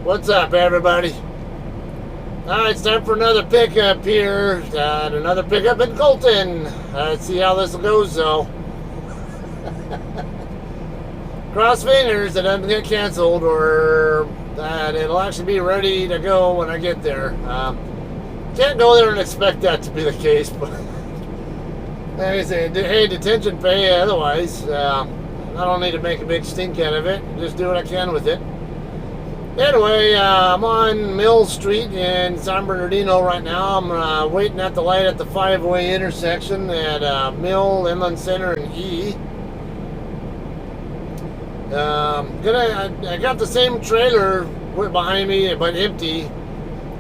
What's up, everybody? It's time for another pickup here. Another pickup in Colton. Let's see how this goes, though. Cross fingers that doesn't get canceled, or that it'll actually be ready to go when I get there. Can't go there and expect that to be the case, but like I say, hey, detention pay. Otherwise, I don't need to make a big stink out of it. Just do what I can with it. Anyway, I'm on Mill Street in San Bernardino right now. I'm waiting at the light at the 5-way intersection at Mill, Inland Center, and E. I got the same trailer behind me, but empty,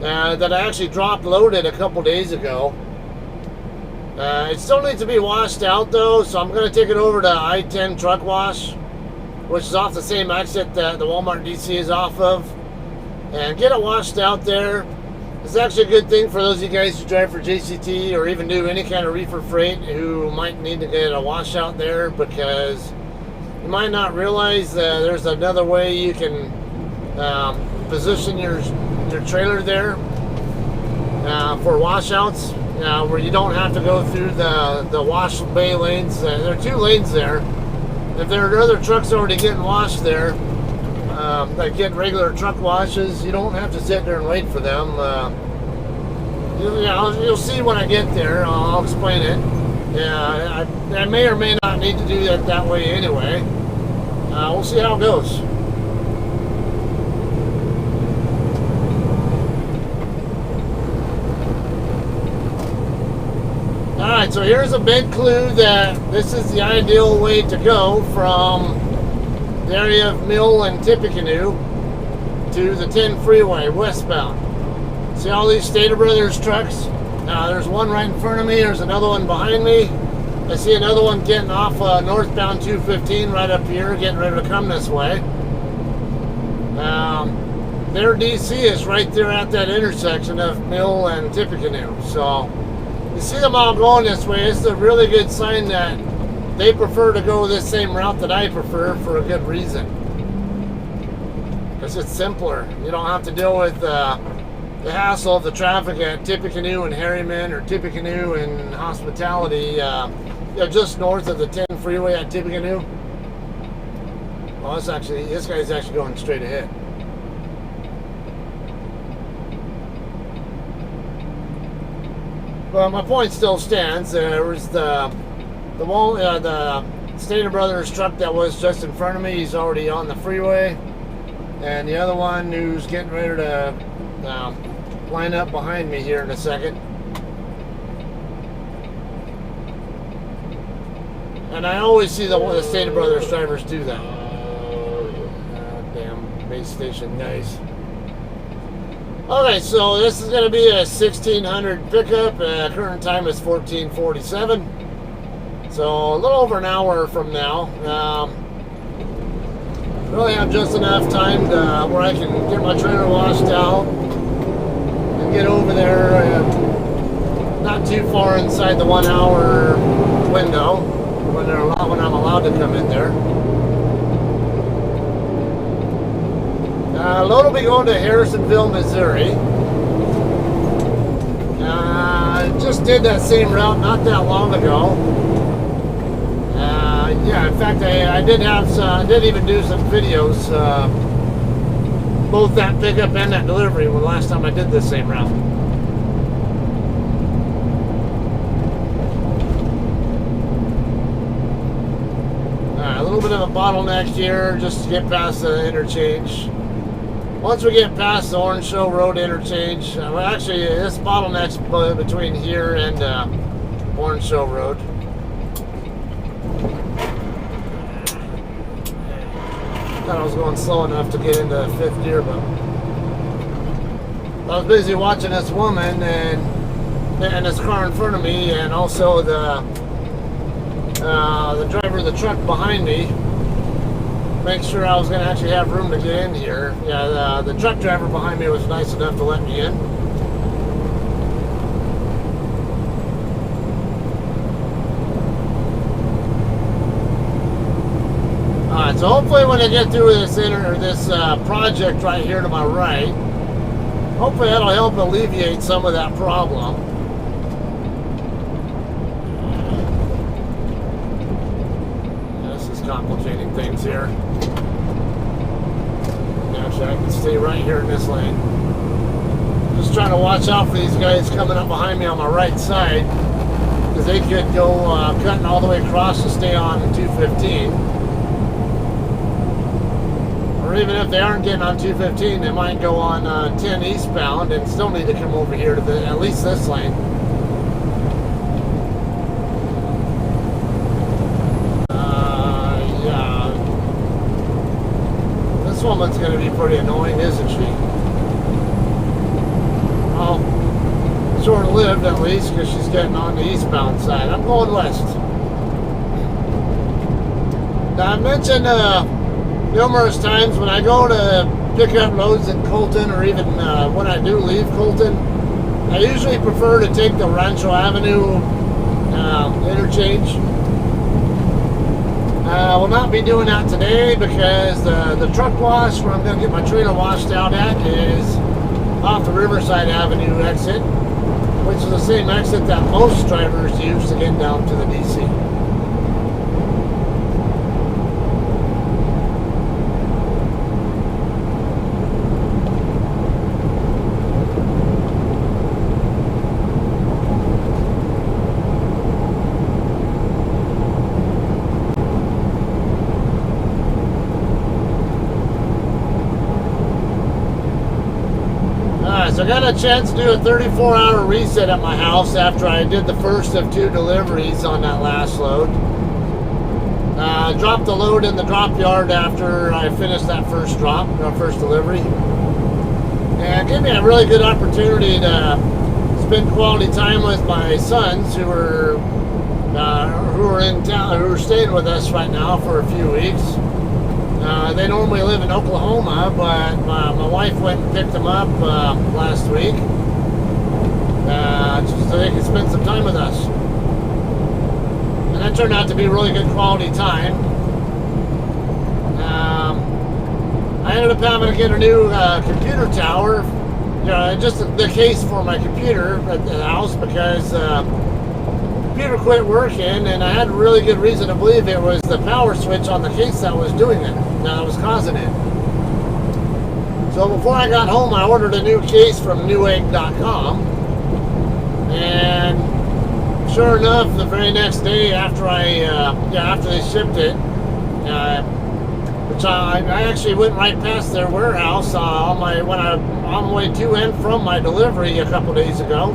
that I actually dropped loaded a couple days ago. It still needs to be washed out, though, so I'm going to take it over to I-10 Truck Wash, which is off the same exit that the Walmart DC is off of, and get it washed out there. It's actually a good thing for those of you guys who drive for JCT or even do any kind of reefer freight who might need to get a wash out there, because you might not realize that there's another way you can position your trailer there for washouts, where you don't have to go through the wash bay lanes. There are 2 lanes there. If there are other trucks already getting washed there, like getting regular truck washes, you don't have to sit there and wait for them. You'll see when I get there. I'll explain it. Yeah, I may or may not need to do that way anyway. We'll see how it goes. Alright, so here's a big clue that this is the ideal way to go from the area of Mill and Tippecanoe to the 10 freeway westbound. See all these Stater Brothers trucks? There's one right in front of me, there's another one behind me. I see another one getting off northbound 215 right up here, getting ready to come this way. Their DC is right there at that intersection of Mill and Tippecanoe. So you see them all going this way. It's a really good sign that they prefer to go this same route that I prefer, for a good reason. Because it's simpler. You don't have to deal with the hassle of the traffic at Tippecanoe and Harriman, or Tippecanoe and Hospitality, just north of the 10 freeway at Tippecanoe. Well, this guy's actually going straight ahead. Well, my point still stands. There was the Stater Brothers truck that was just in front of me. He's already on the freeway, and the other one who's getting ready to line up behind me here in a second. And I always see the Stater Brothers drivers do that. Damn base station guys. Okay, so this is going to be a 1600 pickup. Current time is 14:47. So a little over an hour from now. Really have just enough time where I can get my trailer washed out and get over there. Not too far inside the 1 hour window when I'm allowed to come in there. Load will be going to Harrisonville, Missouri. Just did that same route not that long ago. Yeah, in fact, I did even do some videos, both that pickup and that delivery, when last time I did this same route. A little bit of a bottleneck here just to get past the interchange. Once we get past the Orange Show Road interchange, well, actually, this bottleneck's between here and Orange Show Road. Thought I was going slow enough to get into 5th gear, but I was busy watching this woman and this car in front of me, and also the driver of the truck behind me. Make sure I was going to actually have room to get in here. Yeah, the truck driver behind me was nice enough to let me in. Alright, so hopefully when I get through this project right here to my right, hopefully that'll help alleviate some of that problem. This is complicating things here. Actually, I can stay right here in this lane. Just trying to watch out for these guys coming up behind me on my right side, because they could go cutting all the way across to stay on 215. Or even if they aren't getting on 215, they might go on 10 eastbound and still need to come over here to at least this lane. Yeah. This woman's going to be pretty annoying, isn't she? Well, short-lived at least, because she's getting on the eastbound side. I'm going west. Now, I mentioned numerous times when I go to pick up loads in Colton, or even when I do leave Colton, I usually prefer to take the Rancho Avenue interchange. I will not be doing that today because the truck wash where I'm going to get my trailer washed out at is off the Riverside Avenue exit, which is the same exit that most drivers use to get down to the DC. So I got a chance to do a 34-hour reset at my house after I did the first of 2 deliveries on that last load. Dropped the load in the drop yard after I finished that first delivery. And it gave me a really good opportunity to spend quality time with my sons who are in town, who are staying with us right now for a few weeks. They normally live in Oklahoma, but my wife went and picked them up last week just so they could spend some time with us. And that turned out to be really good quality time. I ended up having to get a new computer tower, just the case for my computer at the house, because computer quit working, and I had a really good reason to believe it was the power switch on the case that was doing it, that was causing it. So before I got home, I ordered a new case from Newegg.com, and sure enough, the very next day after after they shipped it, which I actually went right past their warehouse on the way to and from my delivery a couple days ago.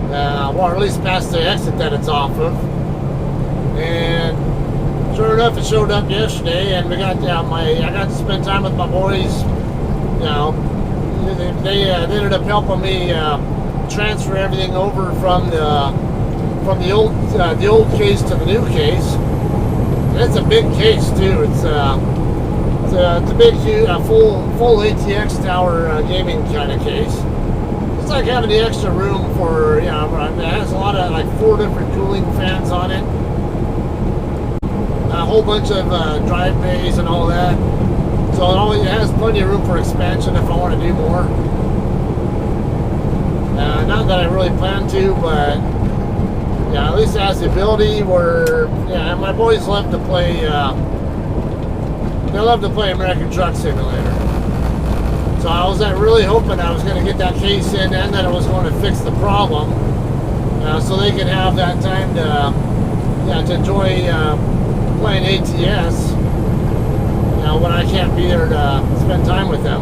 Or at least past the exit that it's off of. And sure enough, it showed up yesterday, and I got to spend time with my boys. They ended up helping me transfer everything over from the old case to the new case. And it's a big case too. It's a big, full ATX tower gaming kind of case. It's like having the extra room for, it has a lot of, like 4 different cooling fans on it. A whole bunch of drive bays and all that. So it has plenty of room for expansion if I want to do more. Not that I really plan to, but at least it has the ability where, my boys love to play, they love to play American Truck Simulator. So I was really hoping I was going to get that case in and that it was going to fix the problem, so they could have that time to enjoy playing ATS when I can't be there to spend time with them.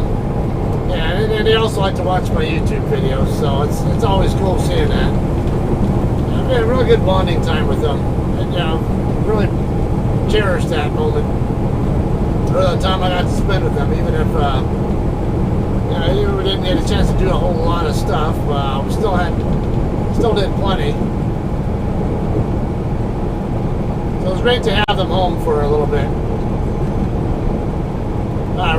And they also like to watch my YouTube videos, so it's always cool seeing that. I've had a really good bonding time with them, and really cherished that moment, or the time I got to spend with them, even if we didn't get a chance to do a whole lot of stuff. We still did plenty. So it was great to have them home for a little bit.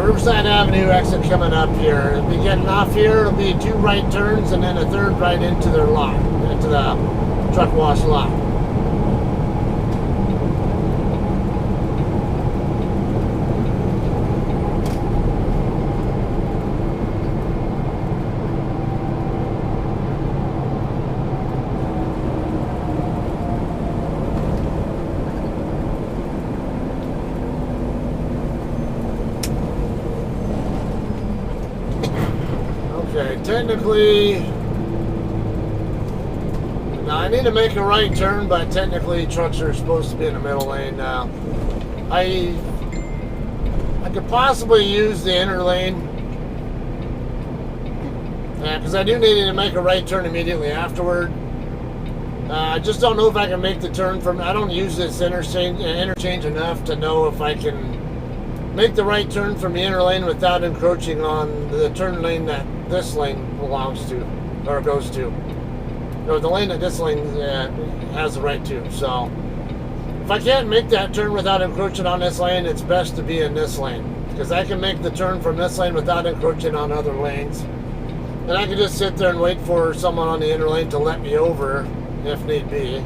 Riverside Avenue exit coming up here. It'll be getting off here. It'll be 2 right turns and then a 3rd right into their lot, into the truck wash lot. Okay, technically, now I need to make a right turn, but technically trucks are supposed to be in the middle lane now. I could possibly use the inner lane. Because I do need to make a right turn immediately afterward. I just don't know if I can make the turn from... I don't use this interchange enough to know if I can make the right turn from the inner lane without encroaching on the turn lane that this lane belongs to, or goes to. Or the lane that this lane has the right to. So, if I can't make that turn without encroaching on this lane, it's best to be in this lane. Because I can make the turn from this lane without encroaching on other lanes. And I can just sit there and wait for someone on the inner lane to let me over, if need be.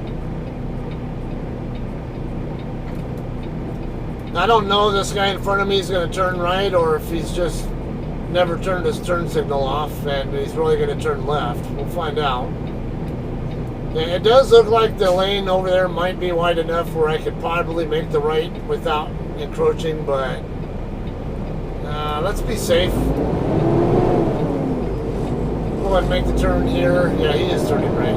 I don't know if this guy in front of me is going to turn right, or if he's just never turned his turn signal off and he's really going to turn left. We'll find out. It does look like the lane over there might be wide enough where I could probably make the right without encroaching, but let's be safe. Go ahead and make the turn here. Yeah, he is turning right.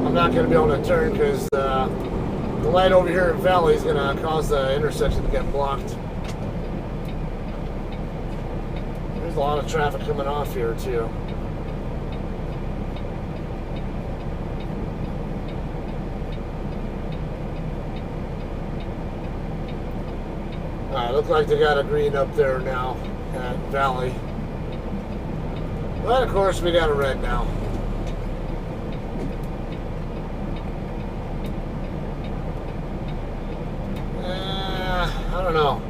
I'm not going to be able to turn because the light over here in Valley is going to cause the intersection to get blocked. There's a lot of traffic coming off here too. Looks like they got a green up there now at Valley. But of course we got a red now. I don't know.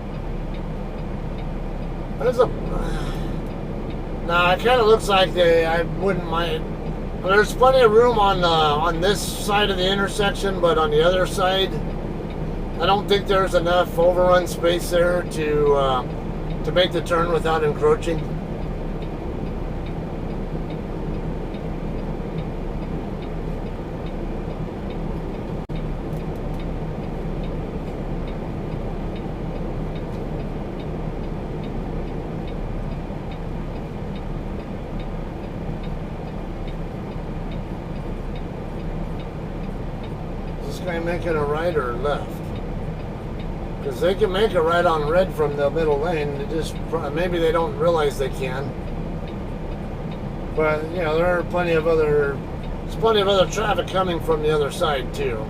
There's a... Nah, it kind of looks like I wouldn't mind. There's plenty of room on this side of the intersection, but on the other side, I don't think there's enough overrun space there to make the turn without encroaching. Is this guy making a right or left? Because they can make a right on red from the middle lane. They just, maybe they don't realize they can. But, you know, there's plenty of other traffic coming from the other side too.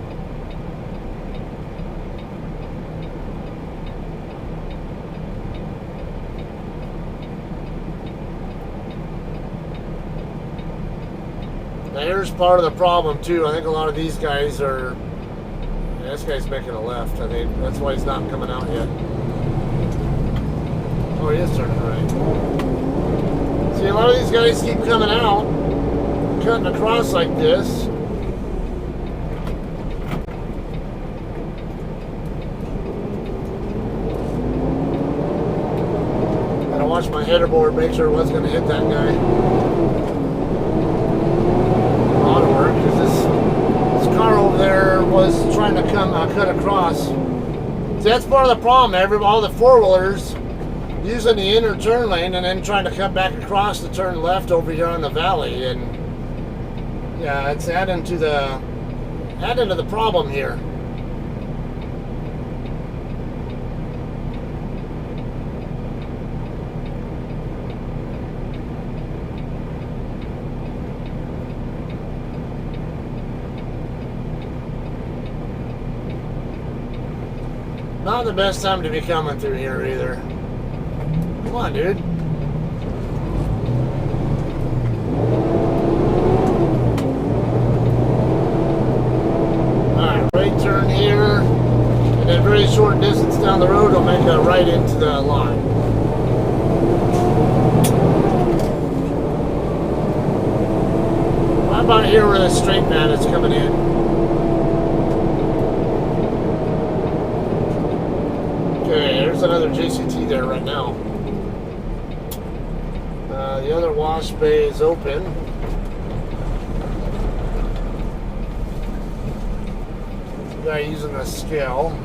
Now here's part of the problem too. I think a lot of these guys are... This guy's making a left. I think that's why he's not coming out yet. Oh, he is turning right. See, a lot of these guys keep coming out, cutting across like this. Gotta watch my header board, make sure it wasn't going to hit that guy. Ought to work, because this car over there was trying to cut across. See, that's part of the problem. All the four-wheelers using the inner turn lane and then trying to cut back across to turn left over here on the valley, and yeah, it's adding to the problem here. Not the best time to be coming through here either. Come on, dude. Alright, right turn here. And then very short distance down the road, we'll make a right into the line. How about here where the straight man is coming in? Okay, there's another JCT there right now. The other wash bay is open. The guy using a scale.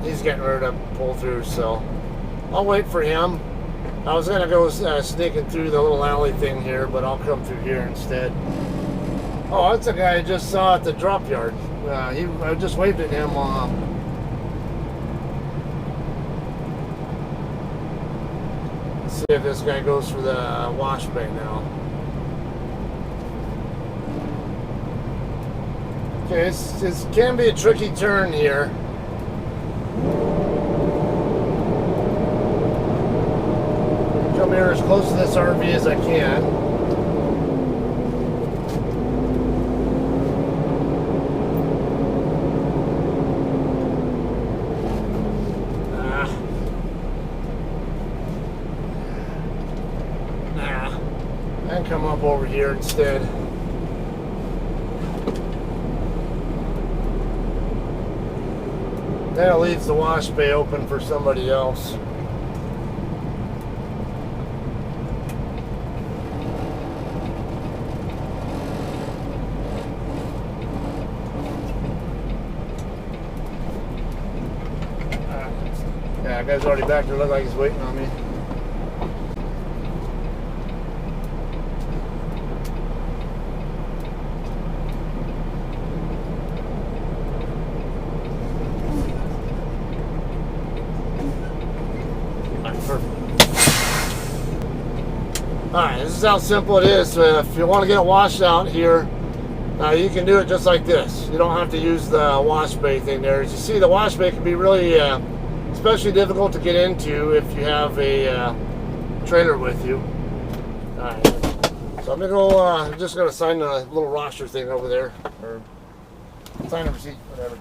he's getting ready to pull through, so I'll wait for him. I was going to go sneaking through the little alley thing here, but I'll come through here instead. Oh, that's a guy I just saw at the drop yard. I just waved at him. Let's see if this guy goes for the wash bay now. Okay, this can be a tricky turn here. Come here as close to this RV as I can. And come up over here instead. That leaves the wash bay open for somebody else. Yeah, that guy's already back there. Look like he's waiting on me. Alright, this is how simple it is. If you want to get it washed out here, you can do it just like this. You don't have to use the wash bay thing there. As you see, the wash bay can be really especially difficult to get into if you have a trailer with you. Alright, so I'm just going to sign the little roster thing over there, or sign a receipt, whatever.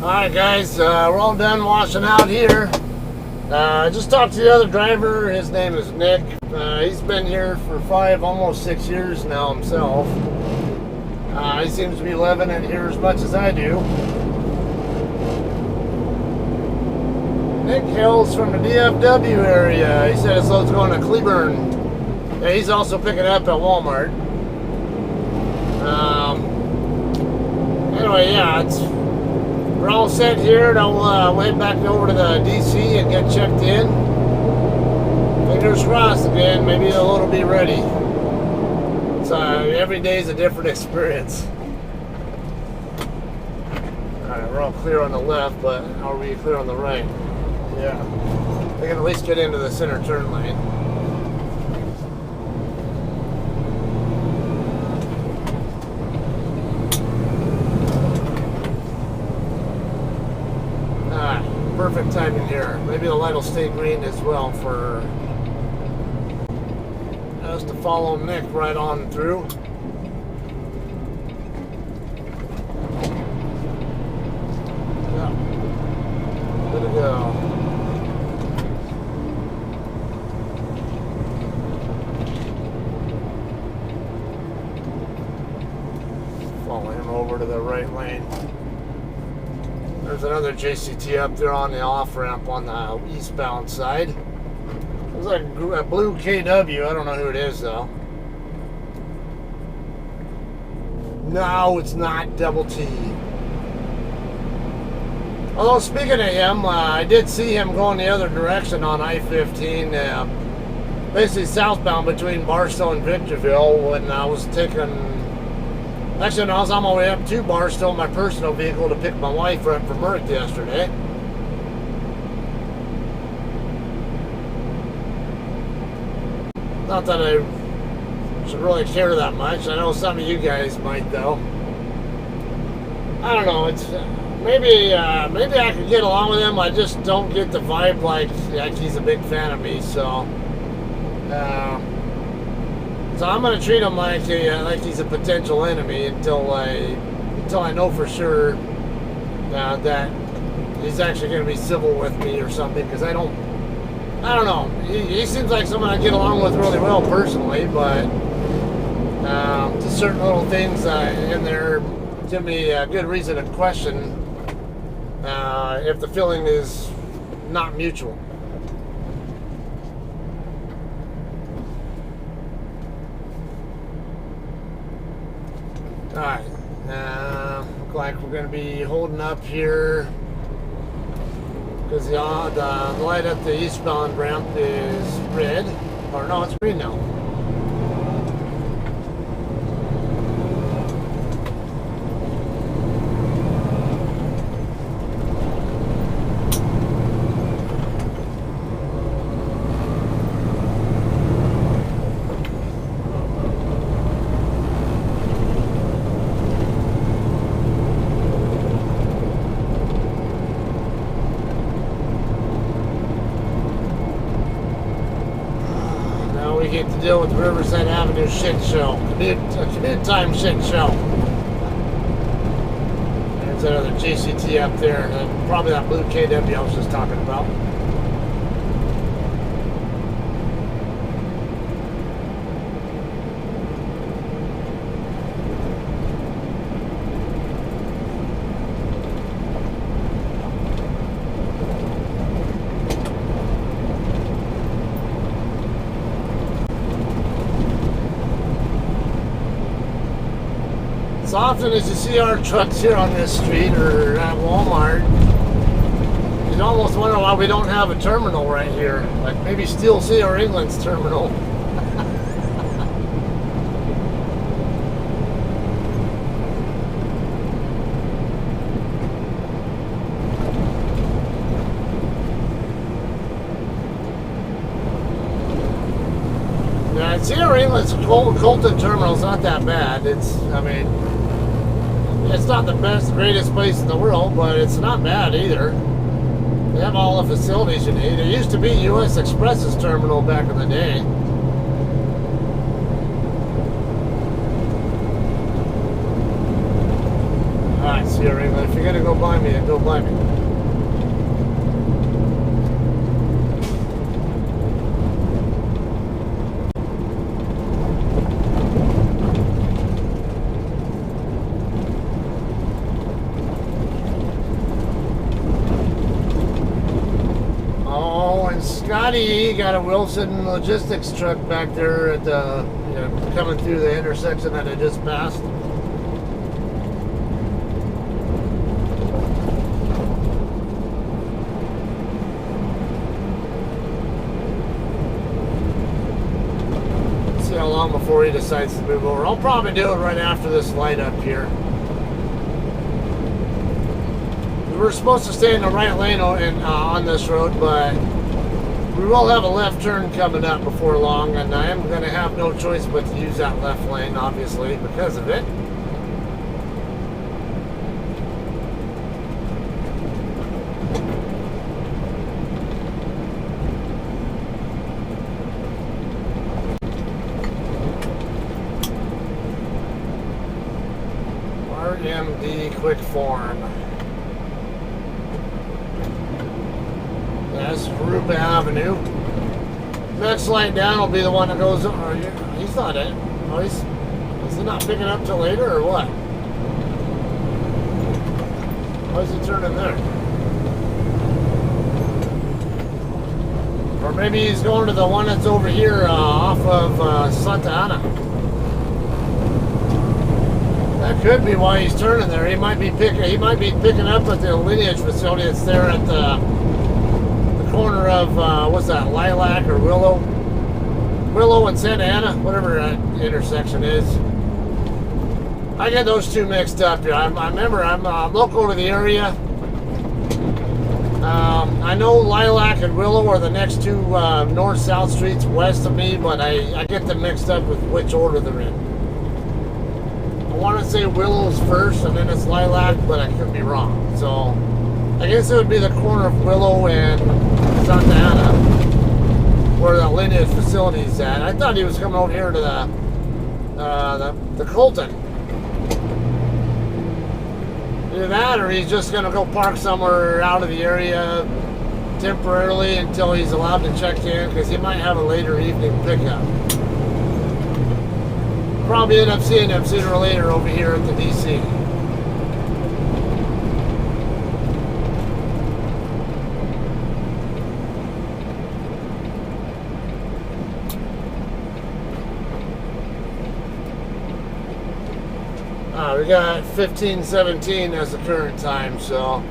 Alright guys, we're all done washing out here. I just talked to the other driver. His name is Nick. He's been here for almost 6 years now himself. He seems to be living in here as much as I do. Nick hails from the DFW area. He said his load's going to Cleburne. Yeah, he's also picking up at Walmart. Anyway, yeah, we're all set here. I'll head back over to the DC and get checked in. Fingers crossed again. Maybe the load will be ready. Every day is a different experience. Alright, we're all clear on the left, but are we clear on the right? Yeah. I can at least get into the center turn lane. Perfect timing here. Maybe the light will stay green as well for us to follow Nick right on through. Yeah. Good to go. Follow him over to the right lane. There's another JCT up there on the off-ramp on the eastbound side. Looks like a blue KW. I don't know who it is, though. No, it's not Double T. Although, speaking of him, I did see him going the other direction on I-15, basically southbound between Barstow and Victorville when I was taking... Actually, when I was on my way up to Barstow in my personal vehicle to pick my wife up from work yesterday. Not that I should really care that much. I know some of you guys might, though. I don't know. It's maybe I could get along with him. I just don't get the vibe like he's a big fan of me. So. So I'm going to treat him like he's a potential enemy until I know for sure that he's actually going to be civil with me or something. Because I don't know. He seems like someone I get along with really well personally, but just certain little things in there give me a good reason to question if the feeling is not mutual. Alright, like we're going to be holding up here because the light at the eastbound ramp is red. Or no, it's green now. Get to deal with the Riverside Avenue shit show. Commute time shit show. There's that other JCT up there, and probably that blue KW I was just talking about. As often as you see our trucks here on this street or at Walmart, you'd almost wonder why we don't have a terminal right here. Like maybe Steel City or England's terminal. Yeah, Cedar England's Colton terminal's not that bad. It's not the best, greatest place in the world, but it's not bad either. They have all the facilities you need. It used to be U.S. Express's terminal back in the day. Alright, Sierra England, if you're gonna go by me, then go by me. Scotty got a Wilson Logistics truck back there at coming through the intersection that I just passed. See how long before he decides to move over. I'll probably do it right after this light up here. We were supposed to stay in the right lane on this road, but we will have a left turn coming up before long, and I am going to have no choice but to use that left lane, obviously, because of it. RMD Quick Form. That's Rupa Avenue. Next light down will be the one that goes. He's not in. Oh, is he not picking up till later or what? Why is he turning there? Or maybe he's going to the one that's over here off of Santa Ana. That could be why he's turning there. He might be picking up at the Lineage facility that's there at the corner of what's that, Lilac or Willow and Santa Ana, whatever that intersection is. I get those two mixed up here. I remember I'm local to the area. I know Lilac and Willow are the next two north-south streets west of me, but I get them mixed up with which order they're in. I want to say Willow's first and then it's Lilac, but I could be wrong. So I guess it would be the corner of Willow and Santa Ana, where the Lineage facility is at. I thought he was coming over here to the Colton. Either that, or he's just gonna go park somewhere out of the area temporarily until he's allowed to check in, because he might have a later evening pickup. Probably end up seeing him sooner or later over here at the DC. We got 15:17 as the current time, so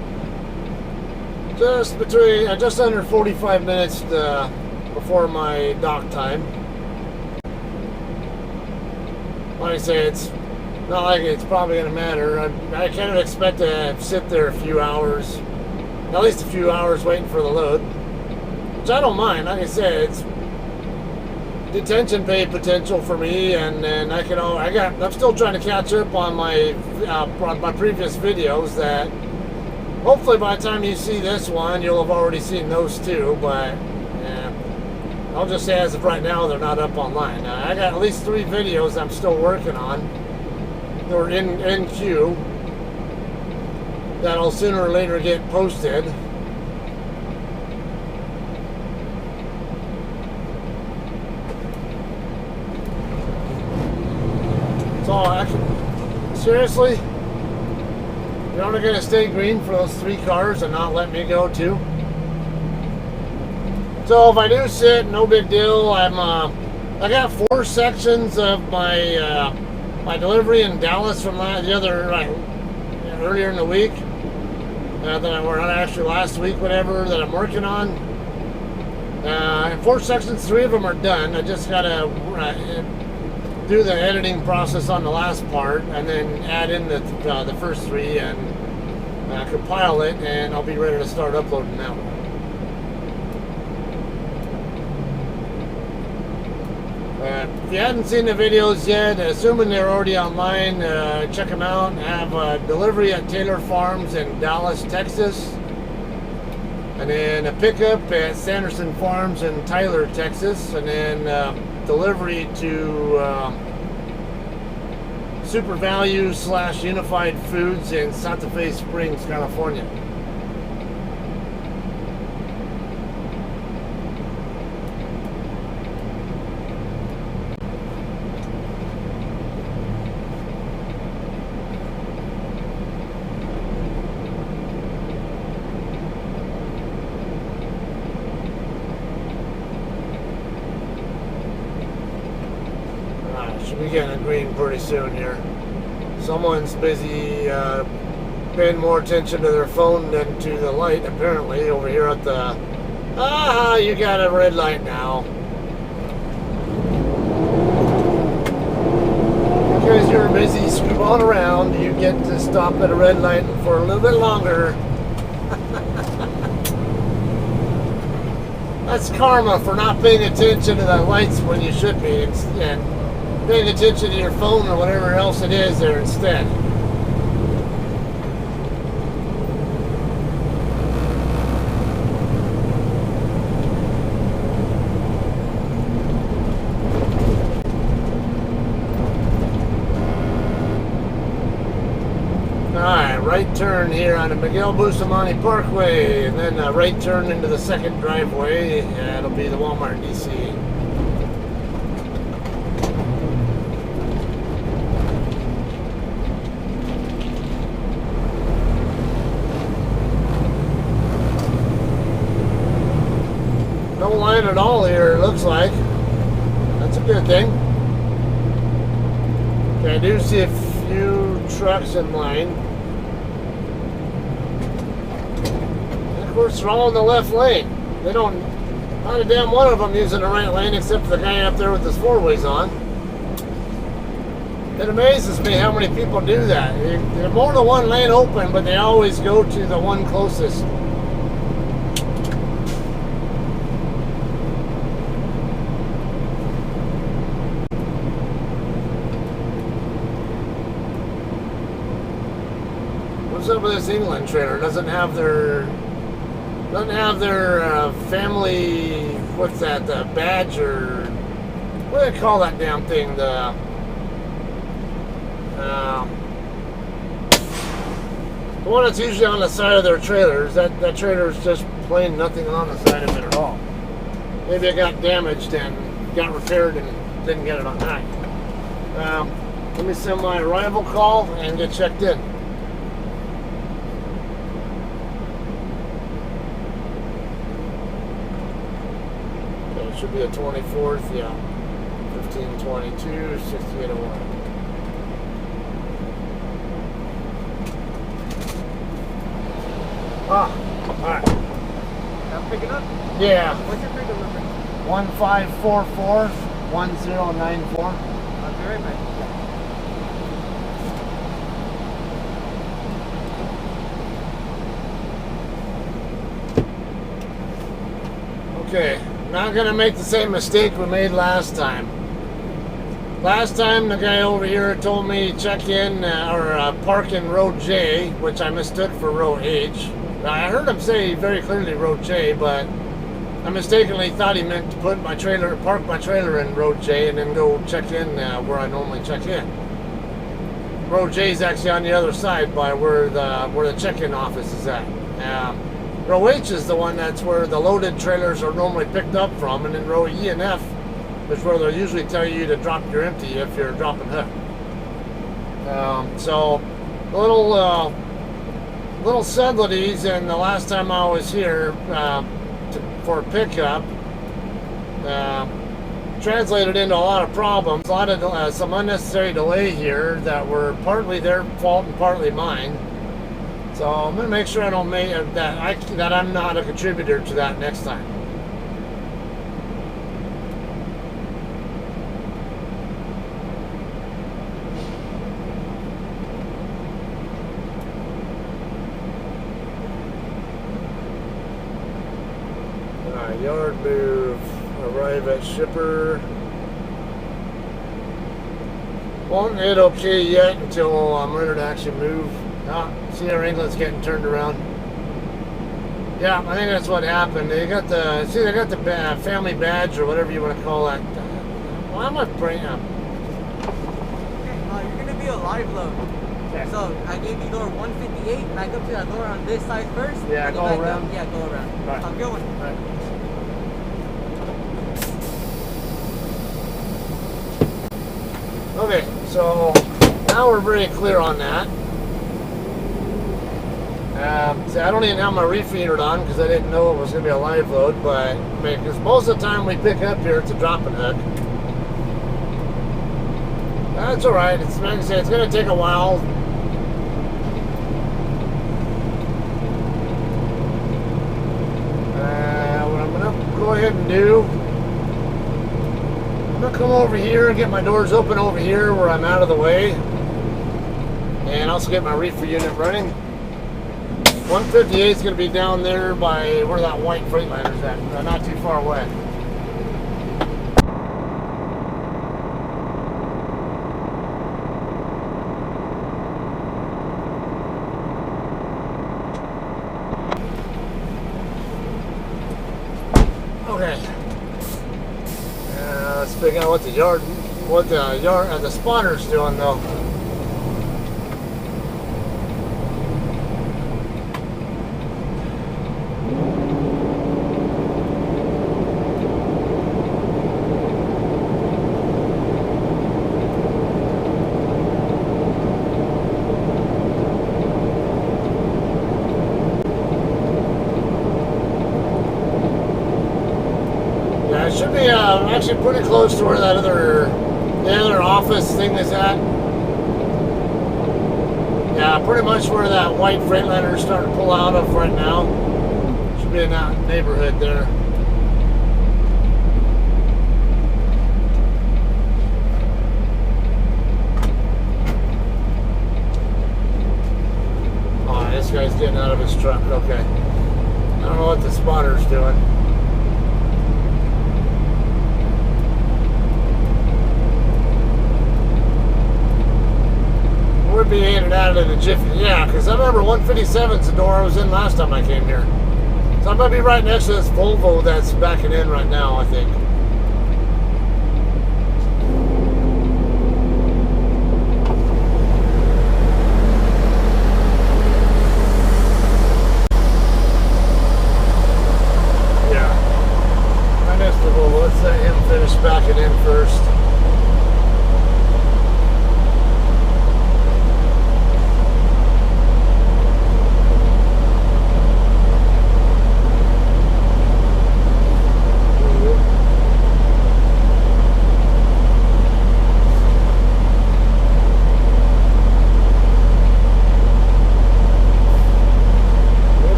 just under 45 minutes before my dock time. Like I say, it's not like it's probably going to matter. I kind of expect to sit there a few hours, at least a few hours waiting for the load, which I don't mind. Like I said, it's detention pay potential for me, and I'm still trying to catch up on my previous videos. That hopefully by the time you see this one, you'll have already seen those two. But yeah, I'll just say as of right now, they're not up online. I got at least 3 videos I'm still working on. They're in queue. That'll sooner or later get posted. So, seriously, you're only going to stay green for those 3 cars and not let me go too? So if I do sit, no big deal. I got 4 sections of my my delivery in Dallas from earlier in the week. Actually last week, whatever, that I'm working on. 4 sections, 3 of them are done. I just gotta do the editing process on the last part, and then add in the first 3 and compile it, and I'll be ready to start uploading that one. If you hadn't seen the videos yet, assuming they're already online, check them out. I have a delivery at Taylor Farms in Dallas, Texas, and then a pickup at Sanderson Farms in Tyler, Texas, and then delivery to Super Value / Unified Foods in Santa Fe Springs, California. Should be getting a green pretty soon here. Someone's busy paying more attention to their phone than to the light, apparently, over here at the... you got a red light now. Because you're busy screwballing around, you get to stop at a red light for a little bit longer. That's karma for not paying attention to the lights when you should be, and paying attention to your phone or whatever else it is there instead. Alright, right turn here on the Miguel Bustamante Parkway, and then a right turn into the second driveway. It'll be the Walmart DC. No line at all here, it looks like. That's a good thing. Okay, I do see a few trucks in line. And of course, they're all in the left lane. They don't, not a damn one of them using the right lane except for the guy up there with his 4-ways on. It amazes me how many people do that. There's more than one lane open, but they always go to the one closest. What's up with this England trailer? Doesn't have their family, what's that, the badge, or what do they call that damn thing, the one that's usually on the side of their trailers. That trailer is just plain nothing on the side of it at all. Maybe it got damaged and got repaired and didn't get it on time. Let me send my arrival call and get checked in. Should be a 24th, yeah. 1522, 6801. Ah, alright. I'm picking up? Yeah. What's your pickup number? 1544-1094. I'll be right back. Okay, not gonna make the same mistake we made last time. Last time the guy over here told me check in park in road J, which I mistook for row H. Now, I heard him say very clearly road J, but I mistakenly thought he meant to put my trailer, park my trailer in road J, and then go check in where I normally check in. Road J is actually on the other side by where the check-in office is at. Row H is the one that's where the loaded trailers are normally picked up from, and then row E and F is where they'll usually tell you to drop your empty if you're dropping hook. So little subtleties, and the last time I was here for pickup translated into a lot of problems, a lot of some unnecessary delay here that were partly their fault and partly mine. So I'm gonna make sure I don't make that I'm not a contributor to that next time. Alright, yard move. Arrive at shipper. Won't hit okay yet until I'm ready to actually move. See our England's getting turned around. Yeah, I think that's what happened. They got the family badge or whatever you want to call that. Why am I bringing up? Okay, you're gonna be a live load. Okay. So I gave you door 158. Back up to that door on this side first. Yeah, go around. Yeah, go around. Right. I'm going. Right. Okay, so now we're very clear on that. See, I don't even have my reefeeder on because I didn't know it was going to be a live load, but because most of the time we pick up here, it's a dropping hook. That's all right. It's like I say, it's going to take a while. What I'm going to go ahead and do, I'm going to come over here and get my doors open over here where I'm out of the way, and also get my reefer unit running. 158 is going to be down there by where that white Freightliner's at, not too far away. Okay. Let's figure out what the spotter's doing though. It should be actually pretty close to where the other office thing is at. Yeah, pretty much where that white Freightliner is starting to pull out of right now. Should be in that neighborhood there. Oh, this guy's getting out of his truck. Okay. I don't know what the spotter's doing. We'll be in and out of the jiffy. Yeah, because I remember 157's the door I was in last time I came here. So I'm going to be right next to this Volvo that's backing in right now, I think. Yeah. I missed the Volvo. Let's let him finish backing in first.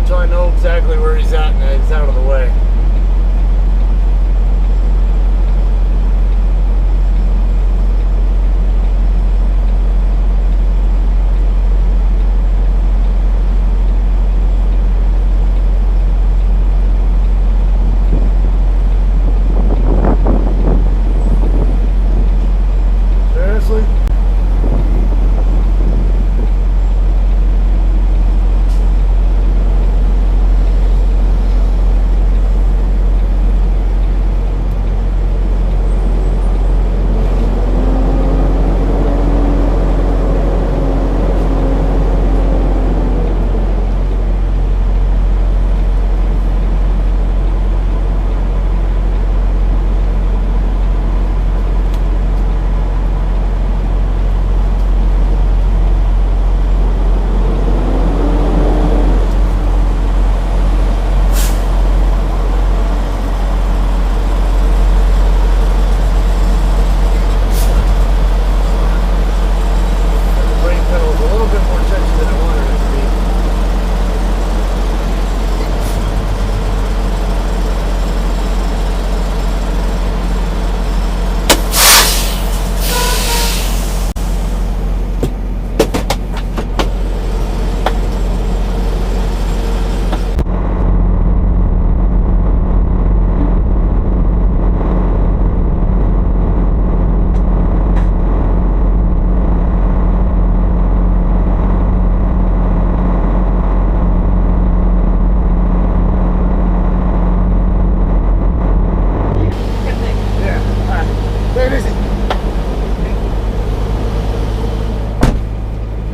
until I know exactly where he's at and he's out of the way. Seriously?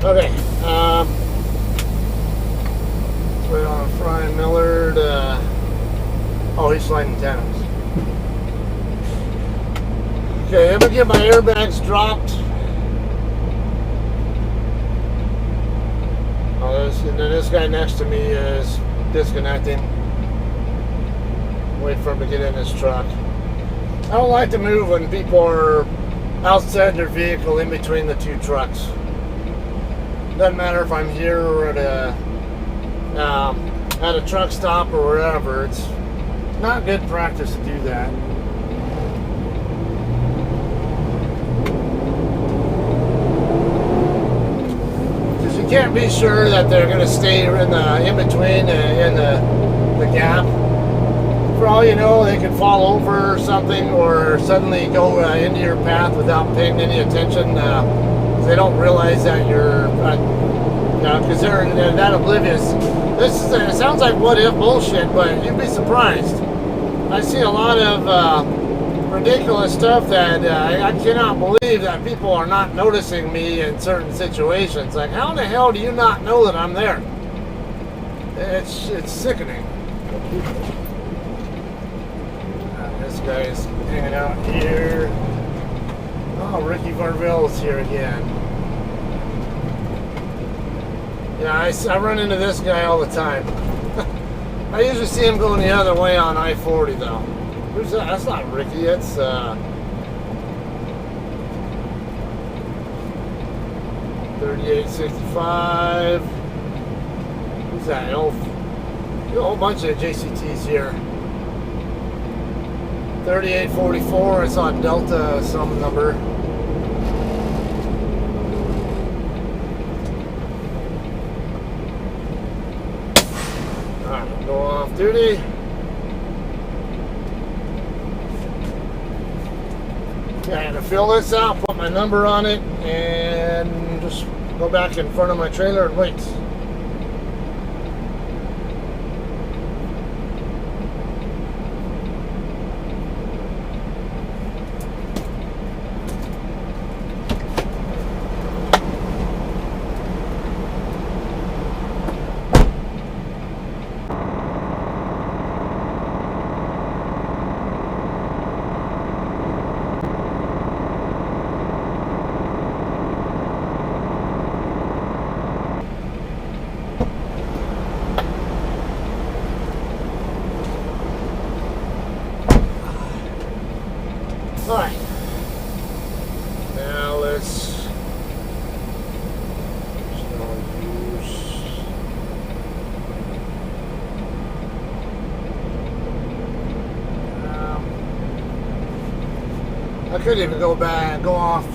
Okay, wait on Fry Millard. Oh, he's sliding tennis. Okay, I'm gonna get my airbags dropped. Oh, and then this guy next to me is disconnecting. Wait for him to get in his truck. I don't like to move when people are outside their vehicle in between the two trucks. Doesn't matter if I'm here or at a truck stop or wherever. It's not good practice to do that. Because you can't be sure that they're going to stay in between in the gap. For all you know, they could fall over or something, or suddenly go into your path without paying any attention. They don't realize that you're, because they're that oblivious. It sounds like what if bullshit, but you'd be surprised. I see a lot of ridiculous stuff that I cannot believe that people are not noticing me in certain situations. Like, how in the hell do you not know that I'm there? It's sickening. This guy's hanging out here. Oh, Ricky Varvell's here again. Yeah, I run into this guy all the time. I usually see him going the other way on I-40 though. Who's that? That's not Ricky, it's 3865. Who's that? A whole bunch of JCTs here. 3844, I saw Delta some number. Alright, go off duty. Okay, I had to fill this out, put my number on it, and just go back in front of my trailer and wait. Alright, now let's use I could even go back, go off,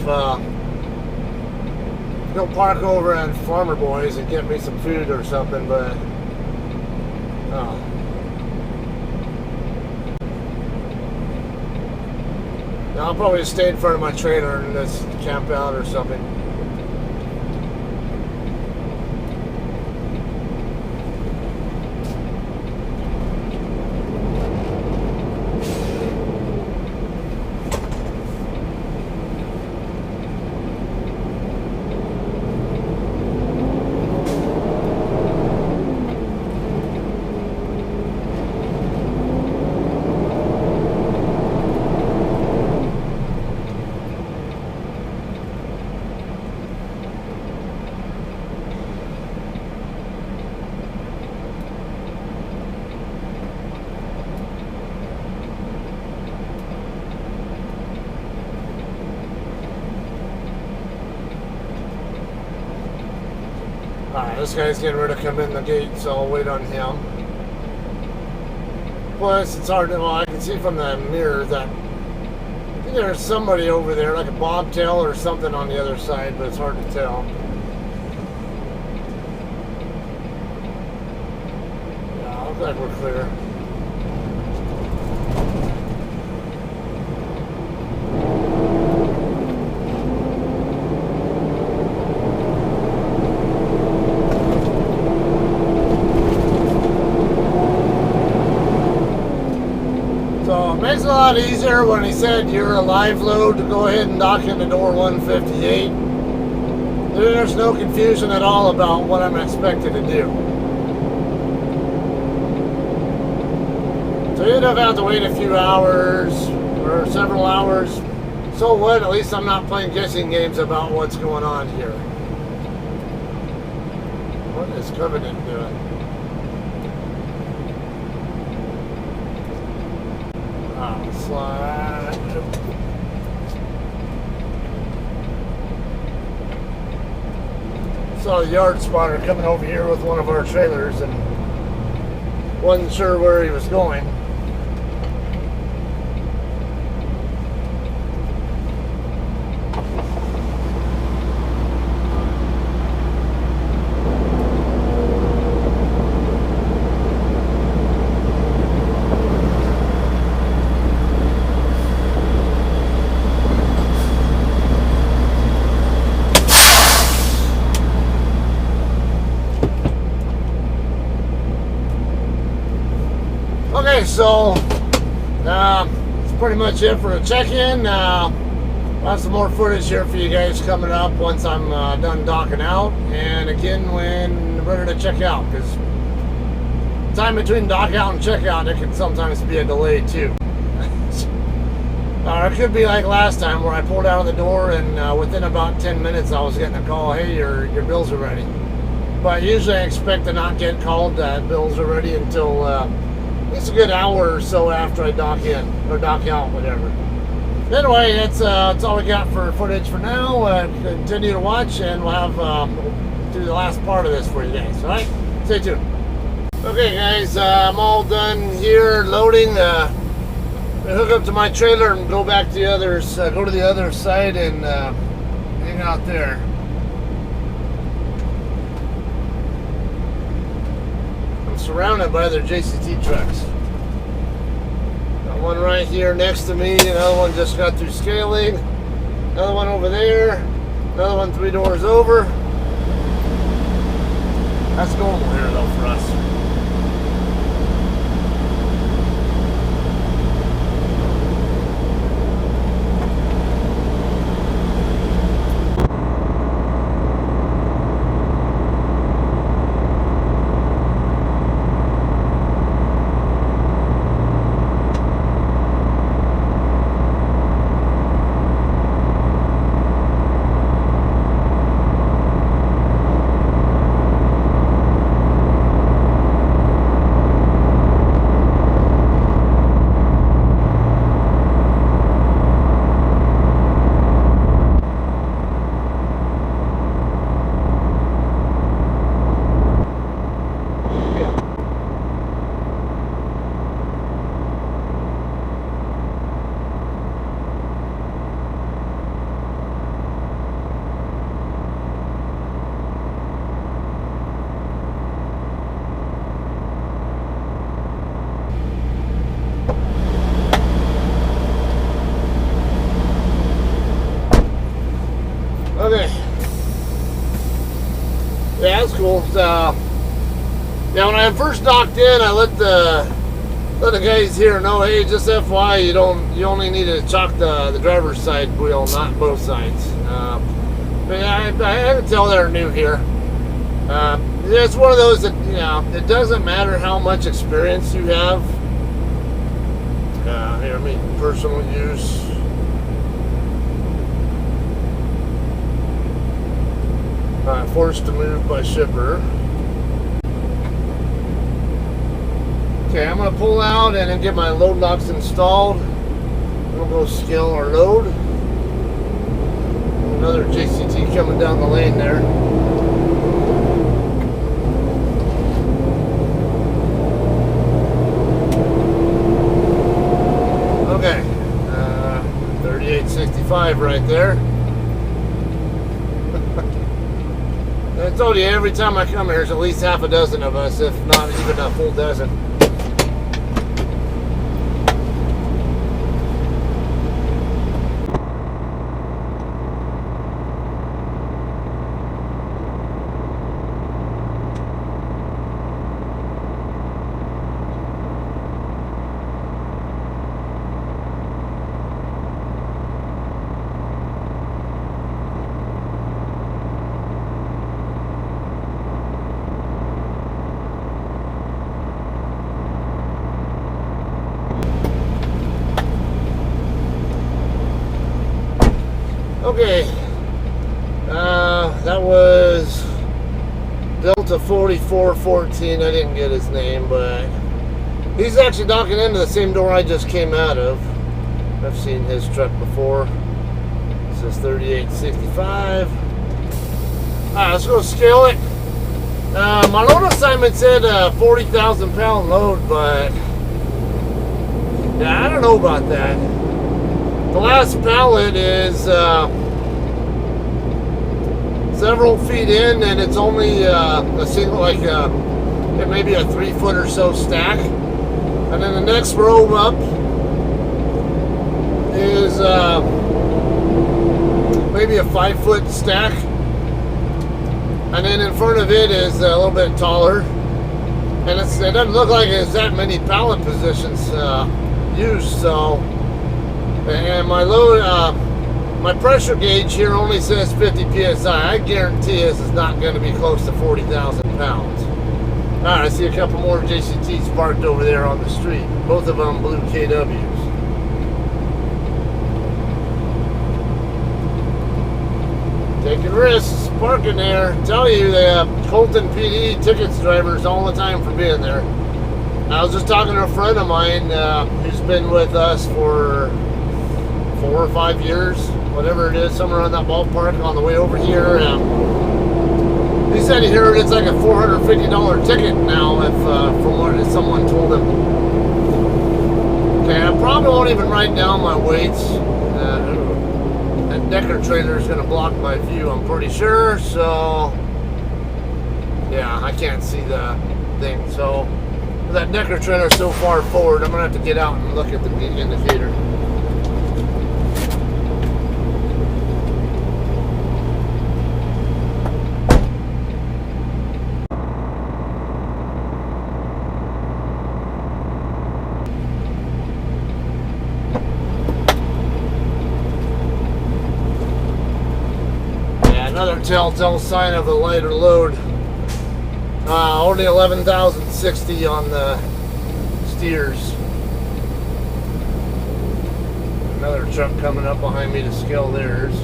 go park over at Farmer Boys and get me some food or something, but I'll probably stay in front of my trailer and just camp out or something. Alright, this guy's getting ready to come in the gate, so I'll wait on him. Plus, it's hard to, well, I can see from the mirror that I think there's somebody over there, like a bobtail or something on the other side, but it's hard to tell. Yeah, looks like we're clear. So it makes it a lot easier when he said you're a live load to go ahead and dock into door 158. There's no confusion at all about what I'm expected to do. So you'd have to wait a few hours or several hours. So what? At least I'm not playing guessing games about what's going on here. What is Covenant doing? Slide. Saw the yard spotter coming over here with one of our trailers and wasn't sure where he was going. Okay, so that's pretty much it for a check-in. I'll have some more footage here for you guys coming up once I'm done docking out, and again when ready to check out, because time between dock out and check out, it can sometimes be a delay too. It could be like last time where I pulled out of the door and within about 10 minutes I was getting a call, hey, your bills are ready. But usually I expect to not get called that bills are ready until it's a good hour or so after I dock in or dock out, whatever. Anyway, that's all we got for footage for now. Continue to watch, and we'll have do the last part of this for you guys. All right, stay tuned. Okay, guys, I'm all done here loading. I hook up to my trailer and go back to the others. Go to the other side and hang out there. Surrounded by their JCT trucks. Got one right here next to me, another one just got through scaling, another one over there, another one 3 doors over. That's normal here though for us. yeah, when I first docked in, I let the guys here know, hey, just FYI, you only need to chock the driver's side wheel, not both sides. But yeah, I can tell they're new here. It's one of those that, you know, it doesn't matter how much experience you have. Here, I mean, personal use. Forced to move by shipper. Okay, I'm going to pull out and then get my load locks installed. We'll go scale our load. Another JCT coming down the lane there. Okay, 3865 right there. I told you, every time I come here, there's at least half a dozen of us, if not even a full dozen. Okay, that was Delta 4414. I didn't get his name, but he's actually docking into the same door I just came out of. I've seen his truck before. This is 3865. Alright, let's go scale it. My load assignment said 40,000 pound load, but yeah, I don't know about that. The last pallet is several feet in, and it's only a single, like maybe a 3 foot or so stack. And then the next row up is maybe a 5 foot stack. And then in front of it is a little bit taller. And it doesn't look like it's that many pallet positions used, so. And my load, my pressure gauge here only says 50 psi. I guarantee this is not going to be close to 40,000 pounds. All right, I see a couple more JCTs parked over there on the street. Both of them blue KWs. Taking risks, parking there. Tell you, they have Colton PD tickets drivers all the time for being there. I was just talking to a friend of mine who's been with us for 4 or 5 years, whatever it is, somewhere around that ballpark on the way over here. He said he heard it's like a $450 ticket now, if from what someone told him. Okay, I probably won't even write down my weights. That Decker trailer is going to block my view, I'm pretty sure, so yeah, I can't see the thing. So that Decker trailer is so far forward, I'm going to have to get out and look at the indicator. Another telltale sign of a lighter load. Only 11,060 on the steers. Another truck coming up behind me to scale theirs.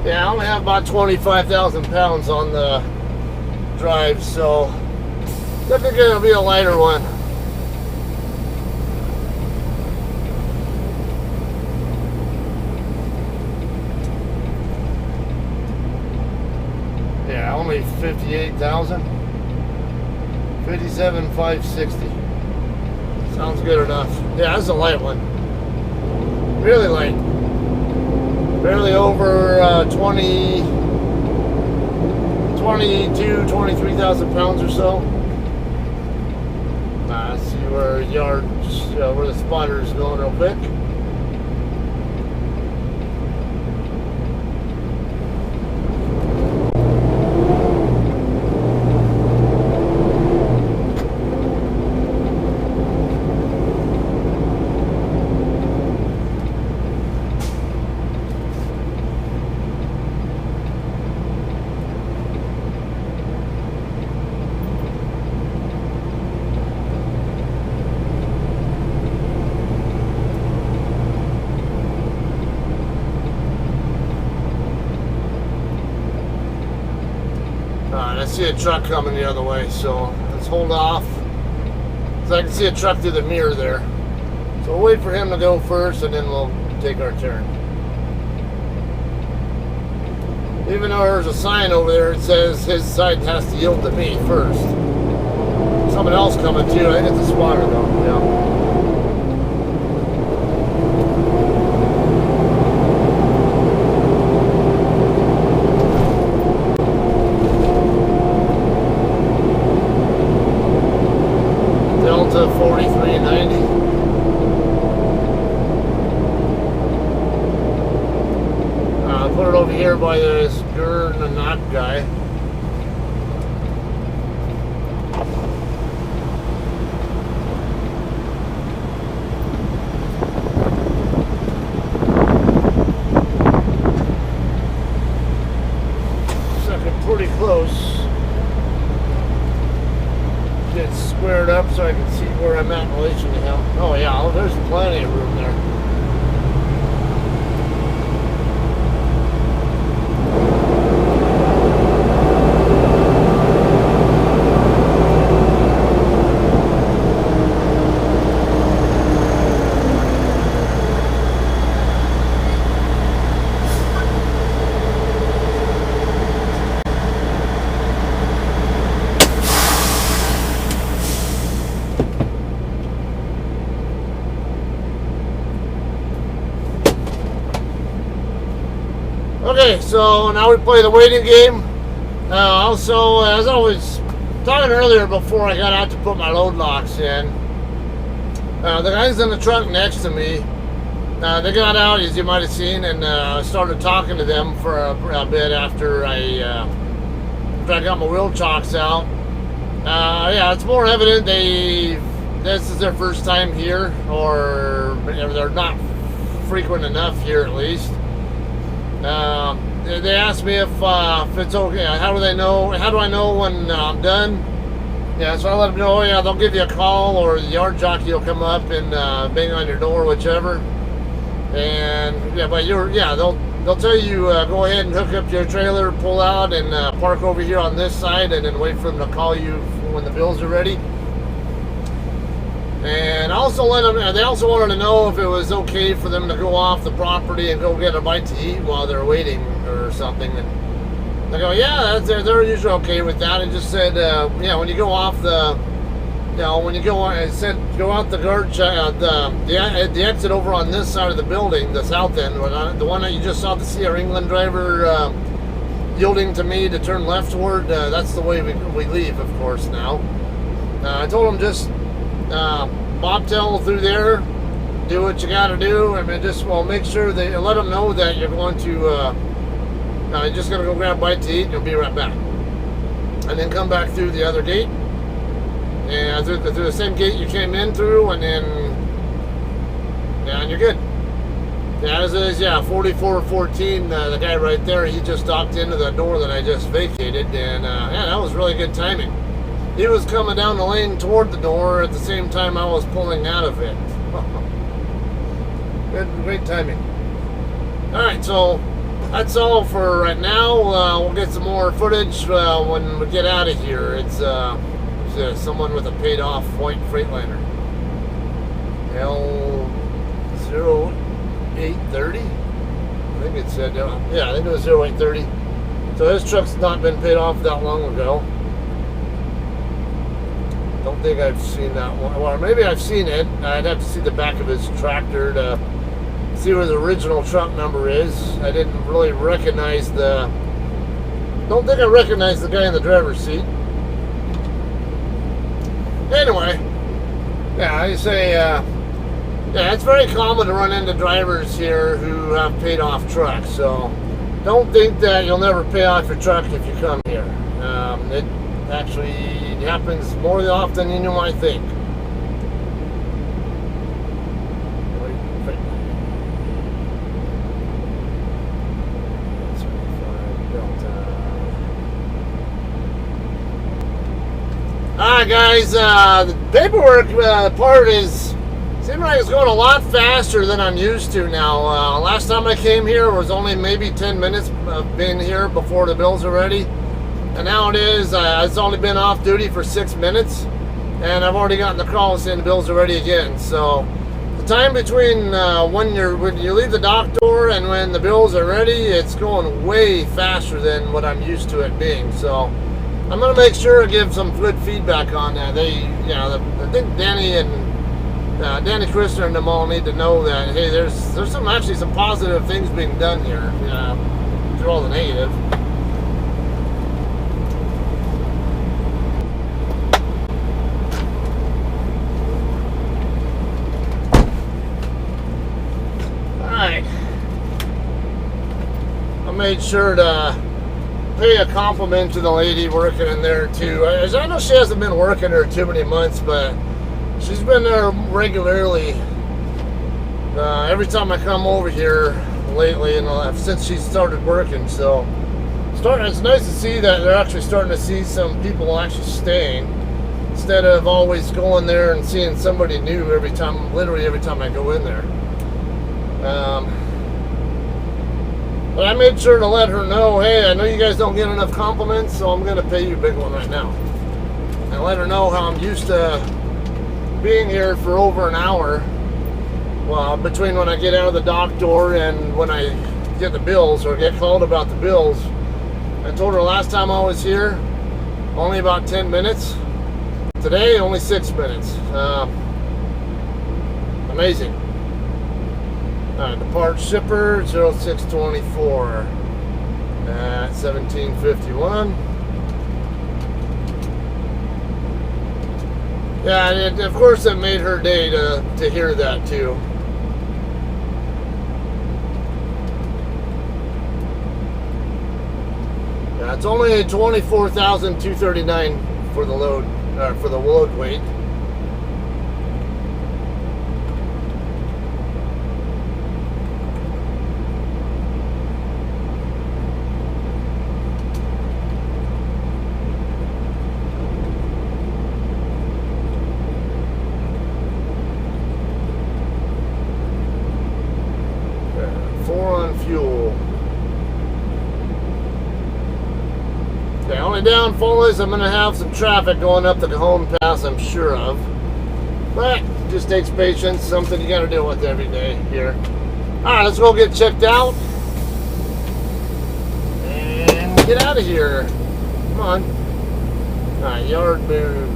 Yeah, I only have about 25,000 pounds on the drive, so definitely gonna be a lighter one. Yeah, only 58,000. 57,560. Sounds good enough. Yeah, that's a light one. Really light. barely over 23,000 pounds or so. Let's see where where the spotter is going real quick. I see a truck coming the other way, so let's hold off. So I can see a truck through the mirror there. So we'll wait for him to go first, and then we'll take our turn. Even though there's a sign over there that says his side has to yield to me first. Someone else coming too. I think it's a spotter though. Yeah. Delta 4390. Put it over here by this Gurnanak guy. Second pretty close. Get squared up so I can see where I'm at in relation to him. Oh yeah, there's plenty of room there. Okay, so now we play the waiting game. Also, as I was talking earlier before I got out to put my load locks in, the guys in the truck next to me, they got out, as you might have seen, and started talking to them for a bit after I got my wheel chocks out. Yeah, it's more evident this is their first time here, or they're not frequent enough here at least. They asked me if it's okay. How do I know when I'm done? Yeah, so I let them know. Yeah, they'll give you a call, or the yard jockey will come up and bang on your door, whichever. And yeah, but they'll tell you go ahead and hook up your trailer, pull out, and park over here on this side, and then wait for them to call you when the bills are ready. And I also let them. They also wanted to know if it was okay for them to go off the property and go get a bite to eat while they're waiting or something. And they go, yeah, they're usually okay with that. And just said, yeah, when you go off the, when you go on, it said go out the guard, the exit over on this side of the building, the south end, the one that you just saw the CR England driver yielding to me to turn left toward. That's the way we leave, of course. Now, I told them just. Bobtail through there, do what you got to do. I mean, make sure they let them know that you're going to, you're just going to go grab a bite to eat, and you'll be right back. And then come back through the other gate, and through the same gate you came in through, and then, yeah, and you're good. Yeah, as is, yeah, 4414, the guy right there, he just docked into the door that I just vacated, and yeah, that was really good timing. He was coming down the lane toward the door at the same time I was pulling out of it. Great timing. Alright, so that's all for right now. We'll get some more footage when we get out of here. It's someone with a paid off white Freightliner. L0830? I think it said, yeah, I think it was 0830. So his truck's not been paid off that long ago. Don't think I've seen that one. Or maybe I've seen it. I'd have to see the back of his tractor to see what his original truck number is. I didn't really recognize don't think I recognized the guy in the driver's seat. Anyway, yeah, I say, yeah, it's very common to run into drivers here who have paid off trucks. So don't think that you'll never pay off your truck if you come here. It actually happens more often than you might think. Alright guys, the paperwork part seems like it's going a lot faster than I'm used to now. Last time I came here was only maybe 10 minutes of being here before the bills are ready. And now it is, it's only been off duty for 6 minutes. And I've already gotten the call saying the bills are ready again. So the time between when you leave the dock door and when the bills are ready, it's going way faster than what I'm used to it being. So I'm gonna make sure to give some good feedback on that. I think Danny and Danny Christer and them all need to know that hey, there's some positive things being done here through all the negative. All right, I made sure to pay a compliment to the lady working in there too. I know she hasn't been working there too many months, but she's been there regularly every time I come over here lately, and since she started working. So it's nice to see that they're actually starting to see some people actually staying instead of always going there and seeing somebody new literally every time I go in there. But I made sure to let her know, hey, I know you guys don't get enough compliments, so I'm going to pay you a big one right now. And let her know how I'm used to being here for over an hour, well, between when I get out of the dock door and when I get the bills or get called about the bills. I told her last time I was here, only about 10 minutes. Today, only 6 minutes. Amazing. Alright, depart shipper 0624 at 1751. Yeah, and of course it made her day to hear that too. Yeah, it's only 24,239 for the load, for the load weight. Fuel. The only downfall is I'm going to have some traffic going up the Cajon Pass, I'm sure of. But it just takes patience, something you got to deal with every day here. Alright, let's go get checked out and get out of here. Come on. Alright, yard move.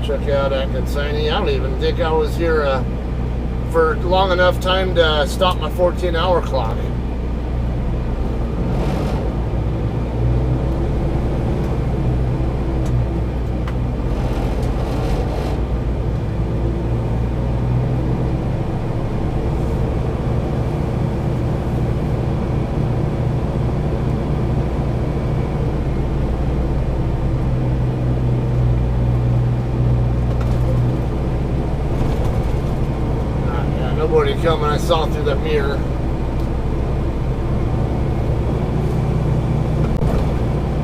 Check out that consignee. I don't even think I was here for long enough time to stop my 14-hour clock. Nobody coming, I saw through the mirror.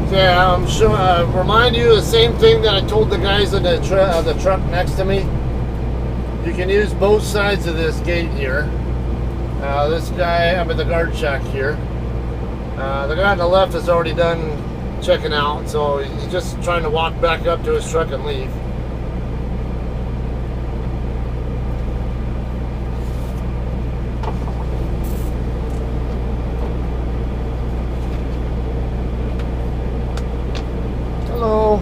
So yeah, I'm sure, remind you the same thing that I told the guys in the truck next to me. You can use both sides of this gate here. This guy, I'm at the guard shack here. The guy on the left is already done checking out, so he's just trying to walk back up to his truck and leave. Hello.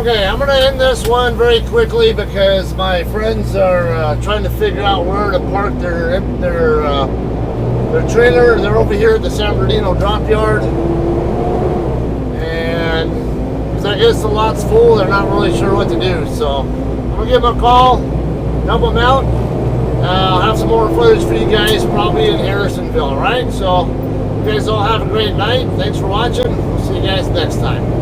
Okay, I'm gonna end this one very quickly because my friends are trying to figure out where to park their trailer. They're over here at the San Bernardino drop yard, and because I guess the lot's full, they're not really sure what to do. So I'm gonna give them a call, help them out. I'll have some more footage for you guys, probably in Harrisonville. All right, so you guys all have a great night. Thanks for watching. We'll see you guys next time.